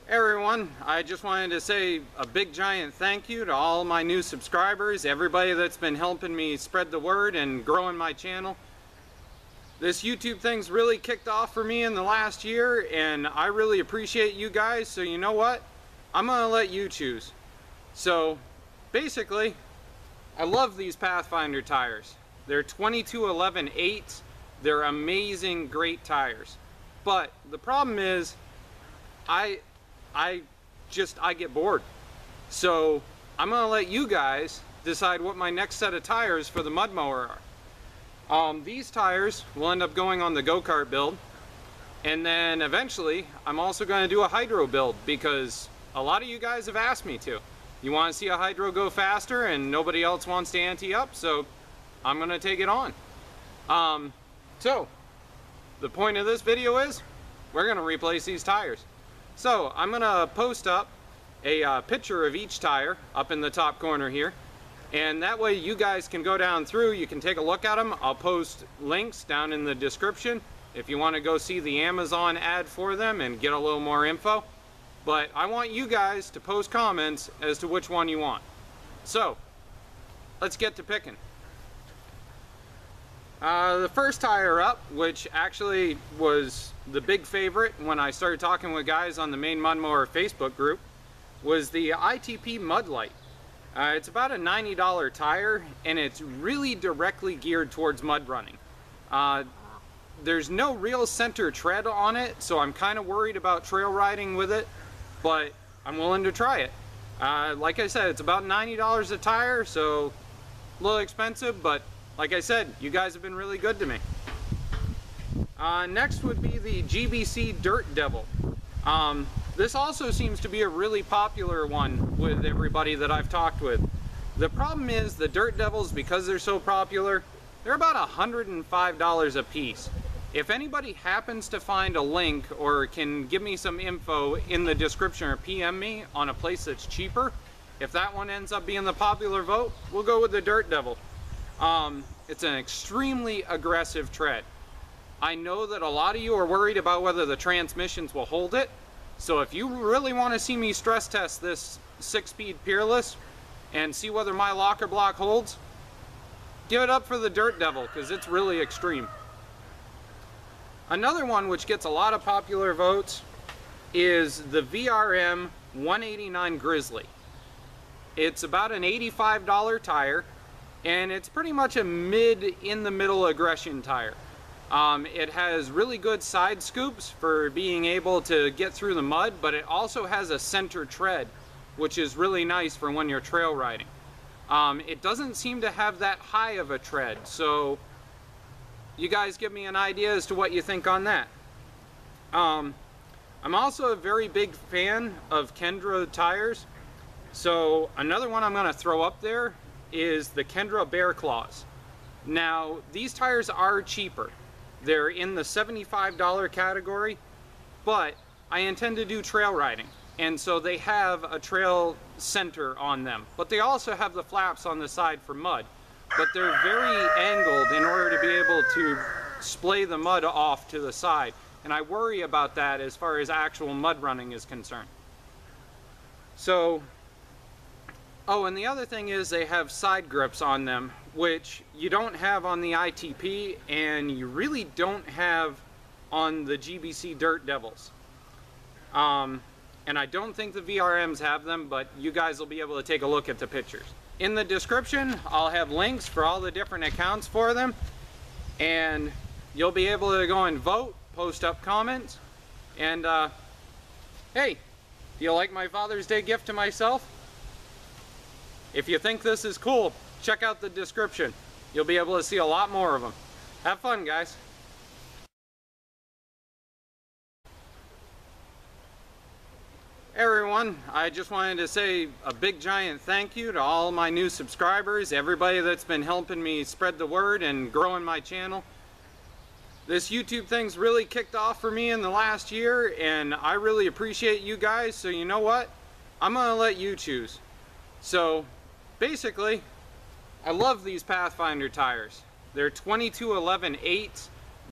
Hey everyone, I just wanted to say a big giant thank you to all my new subscribers, everybody that's been helping me spread the word and growing my channel. This YouTube thing's really kicked off for me in the last year, and I really appreciate you guys, so you know what? I'm gonna let you choose. So basically, I love these Pathfinder tires. They're 2211 8s. They're amazing, great tires. But the problem is, I get bored. So I'm gonna let you guys decide what my next set of tires for the mud mower are. These tires will end up going on the go-kart build, and then eventually I'm also going to do a hydro build because a lot of you guys have asked me to. You want to see a hydro go faster and nobody else wants to ante up, so I'm going to take it on. So the point of this video is we're going to replace these tires. So I'm going to post up a picture of each tire up in the top corner here, and that way you guys can go down through, you can take a look at them. I'll post links down in the description if you want to go see the Amazon ad for them and get a little more info. But I want you guys to post comments as to which one you want. So let's get to picking. The first tire up, which actually was the big favorite when I started talking with guys on the Maine Mud Mower Facebook group, was the ITP Mudlite. It's about a $90 tire, and it's really directly geared towards mud running. There's no real center tread on it, so I'm kind of worried about trail riding with it, but I'm willing to try it. Like I said, it's about $90 a tire, so a little expensive, but like I said, you guys have been really good to me. Next would be the GBC Dirt Devil. This also seems to be a really popular one with everybody that I've talked with. The problem is the Dirt Devils, because they're so popular, they're about $105 a piece. If anybody happens to find a link or can give me some info in the description or PM me on a place that's cheaper, if that one ends up being the popular vote, we'll go with the Dirt Devil. It's an extremely aggressive tread. I know that a lot of you are worried about whether the transmissions will hold it. So if you really want to see me stress test this 6-speed Peerless and see whether my locker block holds, give it up for the Dirt Devil because it's really extreme. Another one which gets a lot of popular votes is the VRM 189 Grizzly. It's about an $85 tire, and it's pretty much a mid-in-the-middle aggression tire. It has really good side scoops for being able to get through the mud, but it also has a center tread, which is really nice for when you're trail riding. It doesn't seem to have that high of a tread, so you guys give me an idea as to what you think on that. I'm also a very big fan of Kendra tires, so another one I'm going to throw up there is the Kendra Bear Claws. Now, these tires are cheaper. They're in the $75 category, but I intend to do trail riding, and so they have a trail center on them, but they also have the flaps on the side for mud, but they're very angled in order to be able to splay the mud off to the side, and I worry about that as far as actual mud running is concerned. So, oh, and the other thing is they have side grips on them, which you don't have on the ITP, and you really don't have on the GBC Dirt Devils. And I don't think the VRMs have them, but you guys will be able to take a look at the pictures. In the description, I'll have links for all the different accounts for them, and you'll be able to go and vote, post up comments, and hey, do you like my Father's Day gift to myself? If you think this is cool, check out the description. You'll be able to see a lot more of them. Have fun, guys. Hey everyone, I just wanted to say a big giant thank you to all my new subscribers, everybody that's been helping me spread the word and growing my channel. This YouTube thing's really kicked off for me in the last year, and I really appreciate you guys, so you know what? I'm gonna let you choose. So basically, I love these Pathfinder tires. They're 2211 8s.